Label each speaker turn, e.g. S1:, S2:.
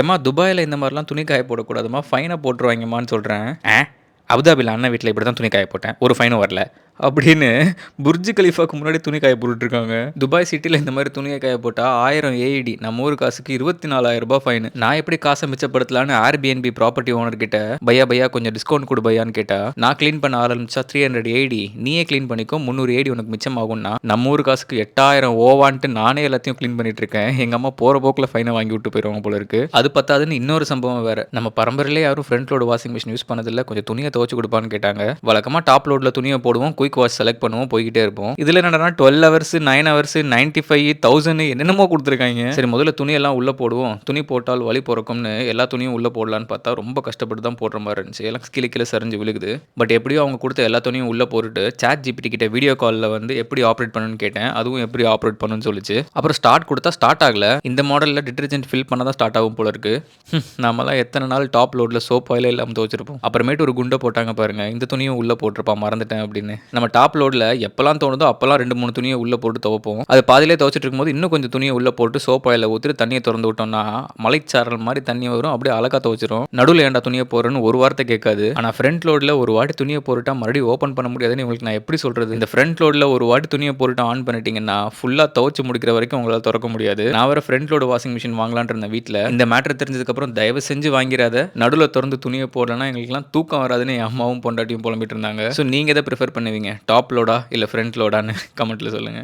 S1: ஏம்மா துபாயில இந்த மாரிலாம் துணி காய போடக்கூடாதும்மா, ஃபைன போட்டுருவாய்ங்கம்மான்னு சொல்றேன். அபுதாபில அண்ணன் வீட்ல இப்படி தான் துணி காய போட்டேன். ஒரு ஃபைனும் வரல. அப்படின்னு புர்ஜ் கலீஃபாக்கு முன்னாடி துணி காய போட்டுட்ருக்காங்க. துபாய் சிட்டில இந்த மாரி துணிய காய போட்டா 1000 ஏஇடி நம்ம ஊர் காசுக்கு ரூ. 24,000 ஃபைனு. நான் எப்படி காச மிச்சப்படுத்தலான்னு Airbnb ப்ராப்பர்ட்டி ஓனர் கிட்ட பையா கொஞ்சம் டிஸ்கவுண்ட் குடு பையான்னு கேட்டா, நான் கிளீன் பண்ண ஆரம்பிச்சா 300 ஏஇடி நீயே கிளீன் பண்ணிக்கோ 300 ஏஇடி உனக்கு மிச்சமாகும்னா, நம்ம ஊர் காசுக்கு 8000 ஓவான்ட்டு நானே எல்லாத்தையும் கிளீன் பண்ணிட்டு இருக்கேன். எங்க அம்மா போற போக்குல ஃபைன வாங்கி விட்டு போயிருவாங்க போல இருக்கு. அது பத்தாதுன்னு இன்னொரு சம்பவம் வேற. நம்ம பரம்பரையிலே யாரும் front load washing machine use பண்ணதில்ல. கொஞ்சம் துணிய துவைச்சு குடுப்பான்னு கேட்டாங்க. வழக்கமா டாப் லோட்ல துணிய போடுவோம். குயிக் வாஷ் செலக்ட் பண்ணுவோம். போய்க்கிட்டே இருப்போம். இதுல என்னடான்னா 12 ஹவர்ஸ், 9 ஹவர்ஸ், 95, 1000 என்னென்னமோ குடுத்துருக்காய்ங்க. சரி முதல்ல துணியெல்லாம் உள்ள போடுவோம். துணி போட்டால் வலி பொறக்கும்னு எல்லா துணியும் உள்ள போடலான்னு பார்த்தா, ரொம்ப கஷ்டப்பட்டு தான் போடுற மாரி இருந்துச்சு. எல்லாம் கீழ சரிஞ்சு விழுகுது. பட் எப்படியோ அவங்க குடுத்த எல்லா துணியும் உள்ள போட்டுட்டு ChatGPT கிட்ட வீடியோ கால்ல வந்து எப்படி ஆப்பரேட் பண்ணணும்னு கேட்டேன். அதுவும் எப்படி ஆப்பரேட் பண்ணணும்னு சொல்லுச்சு. அப்புறம் ஸ்டார்ட் குடுத்தா ஸ்டார்ட் ஆகல. இந்த மாடல்ல டிடர்ஜென்ட் ஃபில் பண்ணா தான் ஸ்டார்ட் ஆகும் போல இருக்கு. நாமெல்லாம் எத்தன நாள் டாப் லோட்ல சோப் ஆயிலே இல்லாம துவைச்சிருப்போம். அப்புறமேட்டு ஒரு குண்ட போட்டாங்க பாருங்க. இந்த துணியும் உள்ள போட்டுருப்பான் மறந்துட்டேன் அப்படின்னு. நம்ம டாப் லோட்ல எப்பலாம் தோணுதோ அப்பலாம் 2, 3 துணிய உள்ள போட்டு துவைப்போம். அது பாதியிலே துவைச்சிட்டு இருக்கும்போது இன்னும் கொஞ்சம் துணிய உள்ள போட்டு சோப் ஆயில ஊத்திட்டு தண்ணிய தொறந்து விட்டோம்னா, மலைச்சாரல் மாரி தண்ணி வரும். அப்படியே அழகா துவைச்சிரும். நடுவுல ஏன்டா துணிய போடுறன்னு ஒரு வார்த்தை கேட்காது. ஆனா ஃப்ரண்ட் லோட்ல ஒரு வாட்டி துணிய போட்டுட்டா மறுபடியும் ஓப்பன் பண்ண முடியாதுன்னு உங்களுக்கு நான் எப்படி சொல்றது? இந்த ஃப்ரண்ட் லோட்ல ஒரு வாட்டி துணிய போட்டுட்டு ஆன் பண்ணிட்டீங்கன்னா, ஃபுல்லா துவைச்சு முடிக்கிற வரைக்கும் உங்களால தொறக்க முடியாது. நான் வேற ஃப்ரண்ட் லோடு வாஷிங் மிஷின் வாங்கலாம்னு இருந்தேன் வீட்ல. இந்த மேட்டர் தெரிஞ்சதுக்கு அப்புறம் தயவு செஞ்சு வாங்கிறாத. நடுவுல தொறந்து துணிய போடலன்னா எங்களுக்கெல்லாம் தூக்கம் வராதுன்னு என் அம்மாவும் பொண்டாட்டியும் புலம்பிட்டு இருந்தாங்க. ஸோ நீங்க எத பிரிஃபர் பண்ணுவீங்க? டாப் லோடா இல்ல ஃப்ரண்ட் லோடான்னு கமெண்ட்ல சொல்லுங்க.